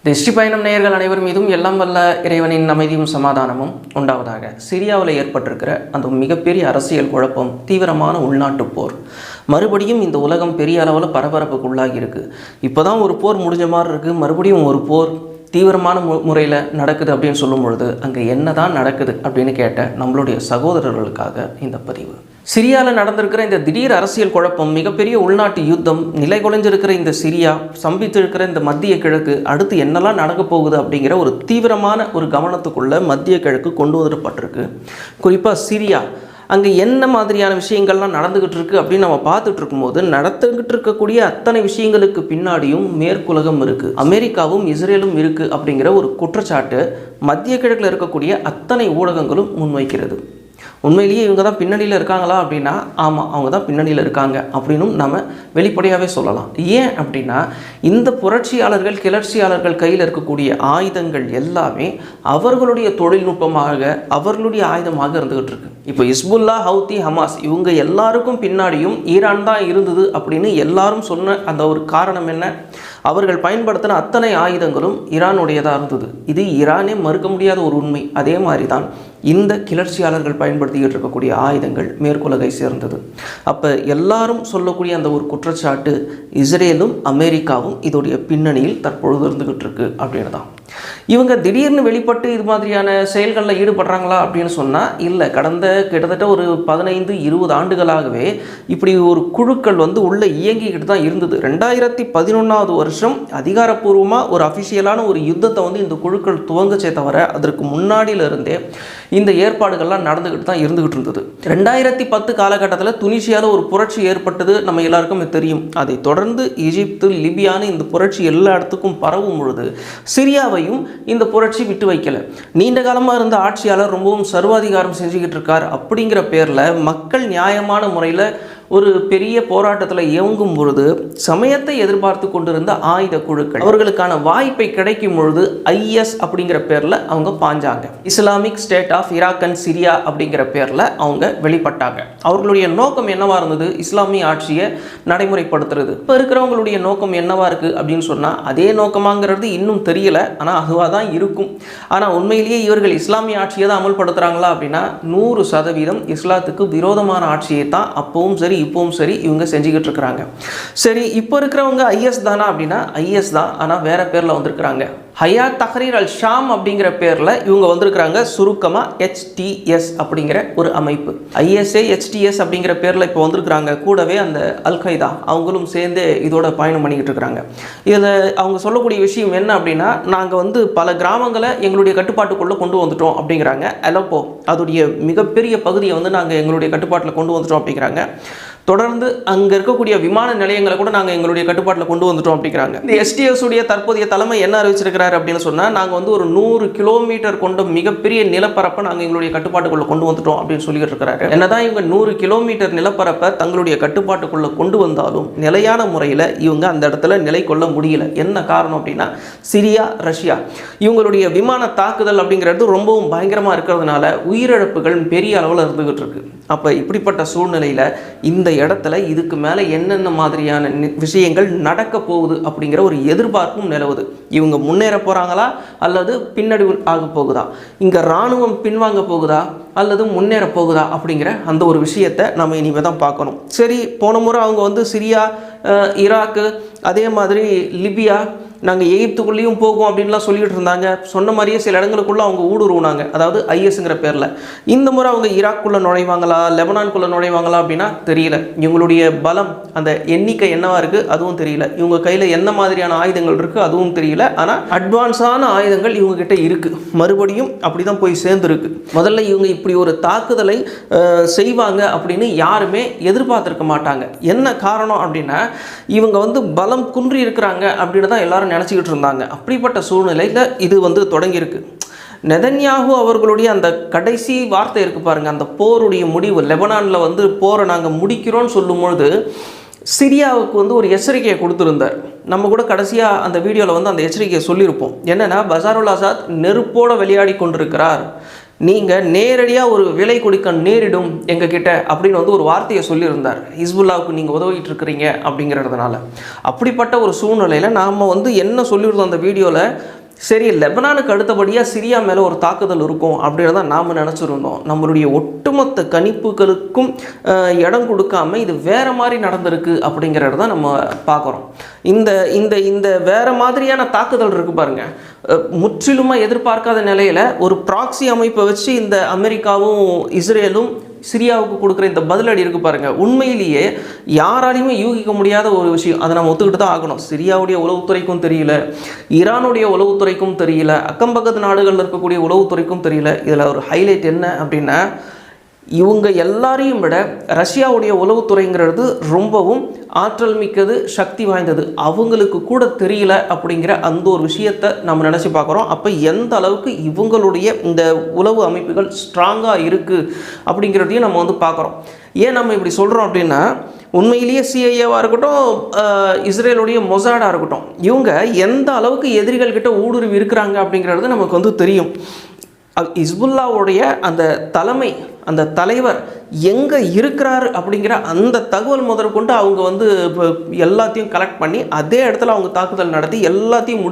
திருஷ்டி பயணம் நேயர்கள் அனைவர் மீதும் எல்லாம் வல்ல இறைவனின் அமைதியும் சமாதானமும் உண்டாவதாக. சிரியாவில் ஏற்பட்டிருக்கிற அந்த மிகப்பெரிய அரசியல் குழப்பம், தீவிரமான உள்நாட்டு போர், மறுபடியும் இந்த உலகம் பெரிய அளவில் பரபரப்புக்கு உள்ளாகி இருக்குது. இப்போ தான் ஒரு போர் முடிஞ்ச மாதிரி இருக்குது, மறுபடியும் ஒரு போர் தீவிரமான முறையில் நடக்குது அப்படின்னு சொல்லும் பொழுது அங்கே என்ன தான் நடக்குது அப்படின்னு கேட்ட நம்மளுடைய சகோதரர்களுக்காக இந்த பதிவு. சிரியாவில் நடந்திருக்கிற இந்த திடீர் அரசியல் குழப்பம், மிகப்பெரிய உள்நாட்டு யுத்தம், நிலை குலைஞ்சிருக்கிற இந்த சிரியா, சம்பித்திருக்கிற இந்த மத்திய கிழக்கு, அடுத்து என்னெல்லாம் நடக்க போகுது அப்படிங்கிற ஒரு தீவிரமான ஒரு கவனத்துக்குள்ள மத்திய கிழக்கு கொண்டு வரப்பட்டிருக்கு. குறிப்பாக சிரியா, அங்கே என்ன மாதிரியான விஷயங்கள்லாம் நடந்துக்கிட்டு இருக்குது அப்படின்னு நம்ம பார்த்துட்டு இருக்கும்போது, நடந்துக்கிட்டு இருக்கக்கூடிய அத்தனை விஷயங்களுக்கு பின்னாடியும் மேற்குலகம் இருக்குது, அமெரிக்காவும் இஸ்ரேலும் இருக்குது அப்படிங்கிற ஒரு குற்றச்சாட்டு மத்திய கிழக்கில் இருக்கக்கூடிய அத்தனை ஊடகங்களும் முன்வைக்கிறது. உண்மையிலேயே இவங்க தான் பின்னணியில் இருக்காங்களா அப்படின்னா, ஆமாம், அவங்க தான் பின்னணியில் இருக்காங்க அப்படின்னும் நம்ம வெளிப்படையாகவே சொல்லலாம். ஏன் அப்படின்னா, இந்த புரட்சியாளர்கள், கிளர்ச்சியாளர்கள் கையில் இருக்கக்கூடிய ஆயுதங்கள் எல்லாமே அவர்களுடைய தொழில்நுட்பமாக, அவர்களுடைய ஆயுதமாக இருந்துகிட்டு இருக்கு. இப்போ ஹிஸ்புல்லா, ஹவுத்தி, ஹமாஸ் இவங்க எல்லாருக்கும் பின்னாடியும் ஈரான் தான் இருந்தது அப்படின்னு எல்லாரும் சொன்ன அந்த ஒரு காரணம் என்ன? அவர்கள் பயன்படுத்தின அத்தனை ஆயுதங்களும் ஈரானுடையதாக இருந்தது. இது ஈரானே மறுக்க முடியாத ஒரு உண்மை. அதே மாதிரி தான் இந்த கிளர்ச்சியாளர்கள் பயன்படுத்திக்கிட்டு இருக்கக்கூடிய ஆயுதங்கள் மேற்குலகை சேர்ந்தது. அப்போ எல்லாரும் சொல்லக்கூடிய அந்த ஒரு குற்றச்சாட்டு, இஸ்ரேலும் அமெரிக்காவும் இதோடைய பின்னணியில் தற்பொழுது இருந்துகிட்டு இருக்கு அப்படின்னு தான். இவங்க திடீர்னு வெளிப்பட்டு இது மாதிரியான செயல்களில் ஈடுபடுறாங்களா அப்படின்னு சொன்னால் இல்லை. கடந்த கிட்டத்தட்ட ஒரு 15-20 ஆண்டுகளாகவே இப்படி ஒரு குழுக்கள் உள்ளே இயங்கிக்கிட்டு தான் இருந்தது. 2011 வருஷம் அதிகாரப்பூர்வமாக ஒரு அஃபிஷியலான ஒரு யுத்தத்தை இந்த குழுக்கள் துவங்கச்சே தவிர, அதற்கு முன்னாடியிலிருந்தே இந்த ஏற்பாடுகள்லாம் நடந்துக்கிட்டு தான் இருந்துகிட்டு இருந்தது. 2010 காலகட்டத்தில் துனிசியாவில் ஒரு புரட்சி ஏற்பட்டது, நம்ம எல்லாருக்கும் தெரியும். அதை தொடர்ந்து ஈஜிப்து, லிபியான்னு இந்த புரட்சி எல்லா இடத்துக்கும் பரவும் பொழுது சிரியாவையும் இந்த புரட்சி விட்டு வைக்கல. நீண்ட காலமாக இருந்த ஆட்சியாளர் ரொம்பவும் சர்வாதிகாரம் செஞ்சுக்கிட்டு இருக்கார் அப்படிங்கிற பேரில் மக்கள் நியாயமான முறையில் ஒரு பெரிய போராட்டத்தில் இயங்கும் பொழுது, சமயத்தை எதிர்பார்த்து கொண்டிருந்த ஆயுத குழுக்கள் அவர்களுக்கான வாய்ப்பை கிடைக்கும் பொழுது ஐஎஸ் அப்படிங்கிற பேரில் அவங்க பாஞ்சாங்க. Islamic State of Iraq and Syria அப்படிங்கிற பேரில் அவங்க வெளிப்பட்டாங்க. அவர்களுடைய நோக்கம் என்னவா இருந்தது? இஸ்லாமிய ஆட்சியை நடைமுறைப்படுத்துறது. இப்போ இருக்கிறவங்களுடைய நோக்கம் என்னவா இருக்குது அப்படின்னு சொன்னால், அதே நோக்கமாங்கிறது இன்னும் தெரியல, ஆனால் அதுவாக தான் இருக்கும். ஆனால் உண்மையிலேயே இவர்கள் இஸ்லாமிய ஆட்சியை தான் அமல்படுத்துகிறாங்களா அப்படின்னா 100% இஸ்லாத்துக்கு விரோதமான ஆட்சியை தான் அப்பவும் சரி இப்பவும் சரி இவங்க செஞ்சுக்கிட்டு இருக்கிறாங்க. சரி, இப்போ இருக்கிறவங்க ஐஎஸ் தானா அப்படின்னா ஐஎஸ் தான், ஆனால் வேற பேரில் வந்திருக்கிறாங்க. ஹயாத் தஹ்ரீர் அல் ஷாம் அப்படிங்கிற பேரில் இவங்க வந்திருக்கிறாங்க. சுருக்கமாக HTS அப்படிங்கிற ஒரு அமைப்பு. ISA HTS அப்படிங்கிற பேரில் இப்போ வந்திருக்கிறாங்க. கூடவே அந்த அல்-கைதா அவங்களும் சேர்ந்து இதோட பயணம் பண்ணிக்கிட்டு இருக்கிறாங்க. இதில் அவங்க சொல்லக்கூடிய விஷயம் என்ன அப்படின்னா, நாங்கள் பல கிராமங்களை எங்களுடைய கட்டுப்பாட்டுக்குள்ளே கொண்டு வந்துட்டோம் அப்படிங்கிறாங்க. அலப்போ அதோடைய மிகப்பெரிய பகுதியை நாங்கள் எங்களுடைய கட்டுப்பாட்டில் கொண்டு வந்துட்டோம் அப்படிங்கிறாங்க. தொடர்ந்து அங்கே இருக்கக்கூடிய விமான நிலையங்களை கூட நாங்கள் எங்களுடைய கட்டுப்பாட்டில் கொண்டு வந்துட்டோம் அப்படிங்கிறாங்க. இந்த STS உடைய தற்போதைய தலைமை என்ன அறிவிச்சிருக்கிறாரு அப்படின்னு சொன்னால், நாங்கள் ஒரு 100 கிலோமீட்டர் கொண்ட மிகப்பெரிய நிலப்பரப்பை நாங்கள் எங்களுடைய கட்டுப்பாட்டுக்குள்ளே கொண்டு வந்துட்டோம் அப்படின்னு சொல்லிட்டு இருக்கிறாரு. என்னதான் இவங்க 100 கிலோமீட்டர் நிலப்பரப்பை தங்களுடைய கட்டுப்பாட்டுக்குள்ளே கொண்டு வந்தாலும் நிலையான முறையில் இவங்க அந்த இடத்துல நிலை கொள்ள முடியல. என்ன காரணம் அப்படின்னா, சிரியா, ரஷ்யா இவங்களுடைய விமான தாக்குதல் அப்படிங்கிறது ரொம்பவும் பயங்கரமாக இருக்கிறதுனால உயிரிழப்புகள் பெரிய அளவில் இருந்துகிட்டு இருக்கு. அப்போ இப்படிப்பட்ட சூழ்நிலையில் இந்த இடத்துல இதுக்கு மேலே என்னென்ன மாதிரியான விஷயங்கள் நடக்க போகுது அப்படிங்கிற ஒரு எதிர்பார்ப்பும் நிலவுது. இவங்க முன்னேற போகிறாங்களா அல்லது பின்னடி ஆக போகுதா? இங்கே இராணுவம் பின்வாங்க போகுதா அல்லது முன்னேற போகுதா அப்படிங்கிற அந்த ஒரு விஷயத்தை நம்ம இனிமேல் தான் பார்க்கணும். சரி, போன முறை அவங்க சிரியா, ஈராக்கு, அதே மாதிரி லிபியா, நாங்கள் எகிப்துக்குள்ளேயும் போகும் அப்படின்லாம் சொல்லிகிட்டு இருந்தாங்க. சொன்ன மாதிரியே சில இடங்களுக்குள்ளே அவங்க ஊடுருவினாங்க, அதாவது ஐஎஸ்ங்கிற பேரில். இந்த முறை அவங்க ஈராக்குள்ளே நுழைவாங்களா, லெபனான்குள்ளே நுழைவாங்களா அப்படின்னா தெரியல. இவங்களுடைய பலம், அந்த எண்ணிக்கை என்னவா இருக்குது அதுவும் தெரியல. இவங்க கையில் என்ன மாதிரியான ஆயுதங்கள் இருக்குது அதுவும் தெரியல. ஆனால் அட்வான்ஸான ஆயுதங்கள் இவங்ககிட்ட இருக்குது. மறுபடியும் அப்படி தான் போய் சேர்ந்துருக்கு. முதல்ல இவங்க இப்படி ஒரு தாக்குதலை செய்வாங்க அப்படின்னு யாருமே எதிர்பார்த்துருக்க மாட்டாங்க. என்ன காரணம் அப்படின்னா, இவங்க பலம் குன்றி இருக்கிறாங்க அப்படின்னு தான் எல்லாரும் நினச்சிக்கிட்டு இருந்தாங்க. அப்படிப்பட்ட சூழ்நிலையில் இது தொடங்கியிருக்கு. நெதன்யாகு அவர்களுடைய அந்த கடைசி வார்த்தை இருக்குது பாருங்கள், அந்த போருடைய முடிவு, லெபனானில் போரை நாங்கள் முடிக்கிறோன்னு சொல்லும்பொழுது சிரியாவுக்கு ஒரு எச்சரிக்கையை கொடுத்துருந்தார். நம்ம கூட கடைசியாக அந்த வீடியோவில் அந்த எச்சரிக்கையை சொல்லியிருப்போம். என்னென்னா, பஷார் அல் ஆசாத் நெருப்போடு விளையாடி கொண்டிருக்கிறார், நீங்கள் நேரடியாக ஒரு விலை கொடுக்க நேரிடும் எங்ககிட்ட அப்படின்னு வந்து ஒரு வார்த்தையை சொல்லியிருந்தார். ஹிஸ்புல்லாவுக்கு நீங்கள் உதவிட்டு இருக்கிறீங்க அப்படிங்கிறதுனால. அப்படிப்பட்ட ஒரு சூழ்நிலையில் நாம் வந்து என்ன சொல்லியிருந்தோம் அந்த வீடியோவில், சரி லெபனானுக்கு அடுத்தபடியாக சிரியா மேலே ஒரு தாக்குதல் இருக்கும் அப்படின்னு தான் நாம் நினச்சிருந்தோம். நம்மளுடைய ஒட்டுமொத்த கணிப்புகளுக்கும் இடம் கொடுக்காம இது வேறு மாதிரி நடந்திருக்கு அப்படிங்கிறது தான் நம்ம பார்க்குறோம். இந்த இந்த இந்த வேறு மாதிரியான தாக்குதல் இருக்குது பாருங்கள். முற்றிலுமாக எதிர்பார்க்காத நிலையில் ஒரு ப்ராக்ஸி அமைப்பை வச்சு இந்த அமெரிக்காவும் இஸ்ரேலும் சிரியாவுக்கு கொடுக்குற இந்த பதிலடி இருக்குது பாருங்கள். உண்மையிலேயே யாராலையுமே யூகிக்க முடியாத ஒரு விஷயம். அதை நம்ம ஒத்துக்கிட்டு தான் ஆகணும். சிரியாவுடைய உளவுத்துறைக்கும் தெரியல, ஈரானுடைய உளவுத்துறைக்கும் தெரியல, அக்கம்பக்கத்து நாடுகளில் இருக்கக்கூடிய உளவுத்துறைக்கும் தெரியல. இதில் ஒரு ஹைலைட் என்ன அப்படின்னா, இவங்க எல்லாரையும் விட ரஷ்யாவுடைய உளவுத்துறைங்கிறது ரொம்பவும் ஆற்றல் மிக்கது, சக்தி வாய்ந்தது. அவங்களுக்கு கூட தெரியல அப்படிங்கிற அந்த ஒரு விஷயத்தை நம்ம நினச்சி பார்க்குறோம். அப்போ எந்த அளவுக்கு இவங்களுடைய இந்த உளவு அமைப்புகள் ஸ்ட்ராங்காக இருக்குது அப்படிங்கிறதையும் நம்ம வந்து பார்க்குறோம். ஏன் நம்ம இப்படி சொல்கிறோம் அப்படின்னா, உண்மையிலேயே சிஐஏவாக இருக்கட்டும், இஸ்ரேலுடைய மொசாடாக இருக்கட்டும், இவங்க எந்த அளவுக்கு எதிரிகள்கிட்ட ஊடுருவி இருக்கிறாங்க அப்படிங்கிறது நமக்கு வந்து தெரியும். ஹிஸ்புல்லாவுடைய அந்த தலைமை, அந்த தலைவர் எங்கே இருக்கிறாரு அப்படிங்கிற அந்த தகவல் முதற்கொண்டு அவங்க வந்து இப்போ எல்லாத்தையும் கலெக்ட் பண்ணி அதே இடத்துல அவங்க தாக்குதல் நடத்தி எல்லாத்தையும்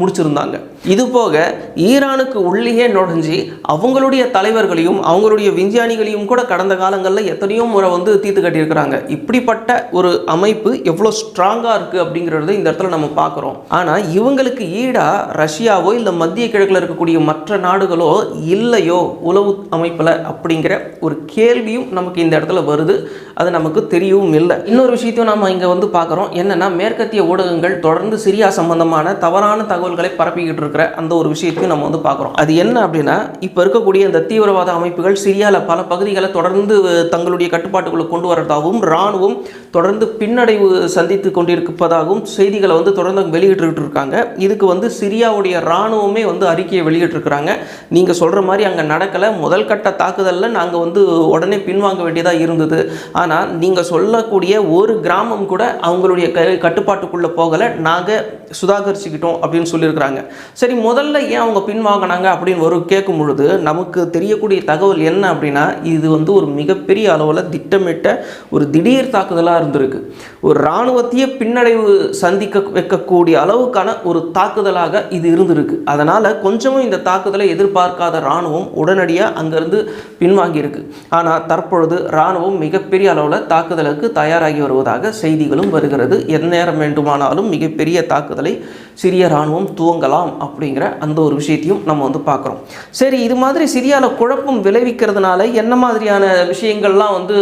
முடிச்சிருந்தாங்க. இது போக ஈரானுக்கு உள்ளே நுழைஞ்சி அவங்களுடைய தலைவர்களையும் அவங்களுடைய விஞ்ஞானிகளையும் கூட கடந்த காலங்களில் எத்தனையோ முறை வந்து தீர்த்து கட்டியிருக்கிறாங்க. இப்படிப்பட்ட ஒரு அமைப்பு எவ்வளோ ஸ்ட்ராங்காக இருக்குது அப்படிங்கிறத இந்த இடத்துல நம்ம பார்க்குறோம். ஆனால் இவங்களுக்கு ஈடாக ரஷ்யாவோ இல்லை மத்திய கிழக்கில் இருக்கக்கூடிய மற்ற நாடுகளோ இல்லையோ உளவு அமைப்பில் அப்படிங்கிற ஒரு கேள்வியும் நமக்கு இந்த இடத்துல வருது. அது நமக்கு தெரியவும் இல்லை. இன்னொரு விஷயத்தையும் நம்ம இங்கே வந்து பார்க்குறோம். என்னென்னா, மேற்கத்திய ஊடகங்கள் தொடர்ந்து சிரியா சம்பந்தமான தவறான தகவல்களை பரப்பிக்கிட்டு இருக்கிற அந்த ஒரு விஷயத்தையும் நம்ம வந்து பார்க்குறோம். அது என்ன அப்படின்னா, இப்போ இருக்கக்கூடிய இந்த தீவிரவாத அமைப்புகள் சிரியாவில் பல பகுதிகளை தொடர்ந்து தங்களுடைய கட்டுப்பாட்டுக்குள்ளே கொண்டு வரதாகவும் இராணுவம் தொடர்ந்து பின்னடைவு சந்தித்து கொண்டிருப்பதாகவும் செய்திகளை வந்து தொடர்ந்து வெளியிட்டு இருக்காங்க. இதுக்கு வந்து சிரியாவுடைய இராணுவமே வந்து அறிக்கையை வெளியிட்டிருக்கிறாங்க. நீங்கள் சொல்கிற மாதிரி அங்கே நடக்கலை, முதல் கட்ட தாக்குதலில் நாங்கள் வந்து உடனே பின்வாங்க வேண்டியதாக இருந்தது. ஆனால் நீங்கள் சொல்லக்கூடிய ஒரு கிராமம் கூட அவங்களுடைய கட்டுப்பாட்டுக்குள்ளே போகலை, நாங்கள் சுதாகரிச்சுக்கிட்டோம் அப்படின்னு சொல்லியிருக்கிறாங்க. சரி, முதல்ல ஏன் அவங்க பின்வாங்கினாங்க அப்படின்னு ஒரு கேட்கும் பொழுது நமக்கு தெரியக்கூடிய தகவல் என்ன அப்படின்னா, இது வந்து ஒரு மிகப்பெரிய அளவில் திட்டமிட்ட ஒரு திடீர் தாக்குதலாக இருந்திருக்கு. ஒரு இராணுவத்தையே பின்னடைவு சந்திக்க வைக்கக்கூடிய அளவுக்கான ஒரு தாக்குதலாக இது இருந்திருக்கு. அதனால் கொஞ்சமும் இந்த தாக்குதலை எதிர்பார்க்காத இராணுவம் உடனடியாக அங்கேருந்து பின்வாங்கியிருக்கு. ஆனால் தற்பொழுது இராணுவம் மிகப்பெரிய அளவில் தாக்குதலுக்கு தயாராகி வருவதாக செய்திகளும் வருகிறது. எந்நேரம் வேண்டுமானாலும் மிகப்பெரிய தாக்குதலை சிரிய இராணுவம் துவங்கலாம் அப்படிங்கிற அந்த ஒரு விஷயத்தையும் நம்ம வந்து பார்க்குறோம். சரி, இது மாதிரி சிரியாவில் குழப்பம் விளைவிக்கிறதுனால என்ன மாதிரியான விஷயங்கள்லாம் வந்து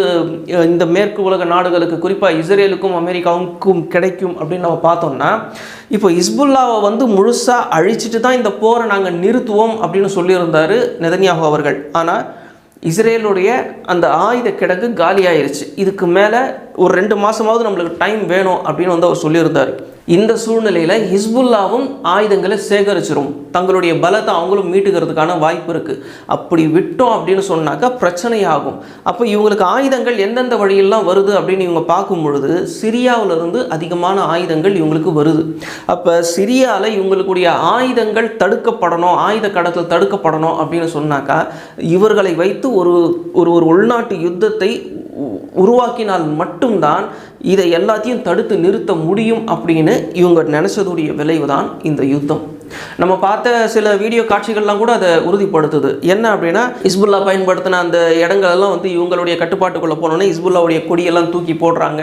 இந்த மேற்கு உலக நாடுகளுக்கு, குறிப்பாக இஸ்ரேலுக்கும் அமெரிக்காவுக்கும் கிடைக்கும் அப்படின்னு நம்ம பார்த்தோம்னா, இப்போ ஹிஸ்புல்லாவை வந்து முழுசாக அழிச்சிட்டு தான் இந்த போரை நாங்கள் நிறுத்துவோம் அப்படின்னு சொல்லியிருந்தார் நெதன்யாஹு அவர்கள். ஆனால் இஸ்ரேலுடைய அந்த ஆயுத கிடங்கு காலியாயிருச்சு. இதுக்கு மேலே ஒரு 2 மாதமாவது நம்மளுக்கு டைம் வேணும் அப்படின்னு வந்து அவர் சொல்லியிருந்தார். இந்த சூழ்நிலையில் ஹிஸ்புல்லாவும் ஆயுதங்களை சேகரிச்சிரும், தங்களுடைய பலத்தை அவங்களும் மீட்டுக்கிறதுக்கான வாய்ப்பு இருக்குது. அப்படி விட்டோம் அப்படின்னு சொன்னாக்கா பிரச்சனையாகும். அப்போ இவங்களுக்கு ஆயுதங்கள் எந்தெந்த வழியெல்லாம் வருது அப்படின்னு இவங்க பார்க்கும் பொழுது சிரியாவிலிருந்து அதிகமான ஆயுதங்கள் இவங்களுக்கு வருது. அப்போ சிரியாவில் இவங்களுடைய ஆயுதங்கள் தடுக்கப்படணும், ஆயுத கடத்தல் தடுக்கப்படணும் அப்படின்னு சொன்னாக்கா இவர்களை வைத்து ஒரு ஒரு உள்நாட்டு யுத்தத்தை உருவாக்கினால் மட்டும்தான் இதை எல்லாத்தையும் தடுத்து நிறுத்த முடியும் அப்படின்னு இவங்க நினைச்சதுடைய விளைவு தான் இந்த யுத்தம். நம்ம பார்த்த சில வீடியோ காட்சிகள்லாம் கூட அதை உறுதிப்படுத்துது. என்ன அப்படின்னா, ஹிஸ்புல்லா பயன்படுத்தின அந்த இடங்களெல்லாம் வந்து இவங்களுடைய கட்டுப்பாட்டுக்குள்ளே போனோன்னே ஹிஸ்புல்லாவுடைய கொடியெல்லாம் தூக்கி போடுறாங்க,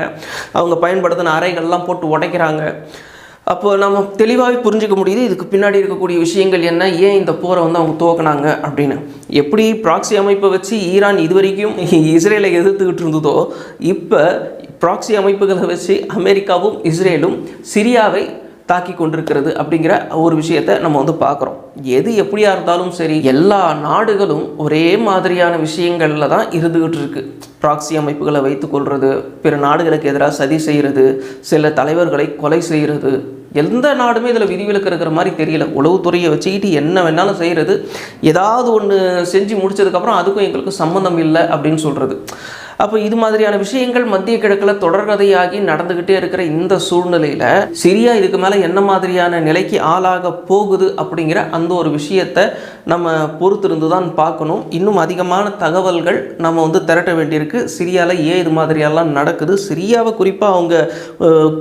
அவங்க பயன்படுத்தின அறைகள்லாம் போட்டு உடைக்கிறாங்க. அப்போ நம்ம தெளிவாகவே புரிஞ்சிக்க முடியுது இதுக்கு பின்னாடி இருக்கக்கூடிய விஷயங்கள் என்ன, ஏன் இந்த போரை வந்து அவங்க துவக்கினாங்க அப்படின்னு. எப்படி ப்ராக்ஸி அமைப்பை வச்சு ஈரான் இதுவரைக்கும் இஸ்ரேலை எதிர்த்துக்கிட்டு இருந்ததோ, இப்போ ப்ராக்ஸி அமைப்புகளை வச்சு அமெரிக்காவும் இஸ்ரேலும் சிரியாவை தாக்கி கொண்டிருக்கிறது அப்படிங்கிற ஒரு விஷயத்தை நம்ம வந்து பார்க்குறோம். எது எப்படியா இருந்தாலும் சரி, எல்லா நாடுகளும் ஒரே மாதிரியான விஷயங்களில் தான் இருந்துகிட்டு இருக்கு. ப்ராக்ஸி அமைப்புகளை வைத்து கொள்வது, பிற நாடுகளுக்கு எதிராக சதி செய்கிறது, சில தலைவர்களை கொலை செய்கிறது. எந்த நாடுமே இதில் விதிவிலக்கு இருக்கிற மாதிரி தெரியல. உளவுத்துறையை வச்சுக்கிட்டு என்ன வேணாலும் செய்கிறது, ஏதாவது ஒன்று செஞ்சு முடிச்சதுக்கப்புறம் அதுக்கும் எங்களுக்கு சம்மந்தம் இல்லை அப்படின்னு சொல்கிறது. அப்போ இது மாதிரியான விஷயங்கள் மத்திய கிழக்கில் தொடர்கதையாகி நடந்துக்கிட்டே இருக்கிற இந்த சூழ்நிலையில் சிரியா இதுக்கு மேலே என்ன மாதிரியான நிலைக்கு ஆளாக போகுது அப்படிங்கிற அந்த ஒரு விஷயத்தை நம்ம பொறுத்திருந்து தான் பார்க்கணும். இன்னும் அதிகமான தகவல்கள் நம்ம திரட்ட வேண்டியிருக்கு. சிரியாவில் ஏன் இது மாதிரியெல்லாம் நடக்குது, சிரியாவை குறிப்பாக அவங்க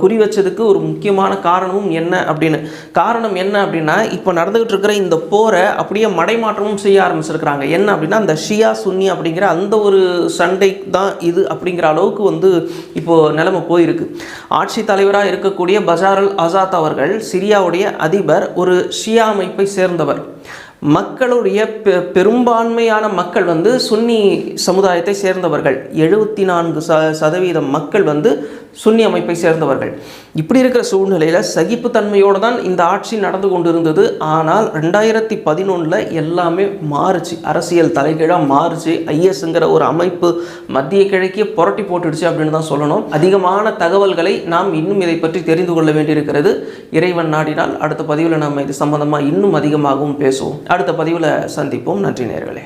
குறி வச்சதுக்கு ஒரு முக்கியமான காரணமும் என்ன அப்படின்னு. காரணம் என்ன அப்படின்னா, இப்போ நடந்துகிட்டு இருக்கிற இந்த போரை அப்படியே மடைமாற்றமும் செய்ய ஆரம்பிச்சிருக்கிறாங்க. என்ன அப்படின்னா, அந்த ஷியா சுன்னி அப்படிங்கிற அந்த ஒரு சண்டை தான் இது அப்படிங்கிற அளவுக்கு இப்போது நிலைமை போயிருக்கு. ஆட்சி தலைவராக இருக்கக்கூடிய பஷார் அல் ஆசாத் அவர்கள் சிரியாவுடைய அதிபர் ஒரு ஷியா அமைப்பை சேர்ந்தவர். மக்களுடைய பெரும்பான்மையான மக்கள் சுன்னி சமுதாயத்தை சேர்ந்தவர்கள். 74% மக்கள் சுன்னி அமைப்பை சேர்ந்தவர்கள். இப்படி இருக்கிற சூழ்நிலையில் சகிப்புத்தன்மையோடு தான் இந்த ஆட்சி நடந்து கொண்டு இருந்தது. ஆனால் 2011 எல்லாமே மாறுச்சு, அரசியல் தலைகீழாக மாறுச்சு. ஐஎஸ்ங்கிற ஒரு அமைப்பு மத்திய கிழக்கே புரட்டி போட்டுடுச்சு அப்படின்னு தான் சொல்லணும். அதிகமான தகவல்களை நாம் இன்னும் இதை பற்றி தெரிந்து கொள்ள வேண்டியிருக்கிறது. இறைவன் நாடினால் அடுத்த பதிவில் நம்ம இது சம்பந்தமாக இன்னும் அதிகமாகவும் பேசுவோம். அடுத்த பதிவில் சந்திப்போம். நன்றி நேயர்களே.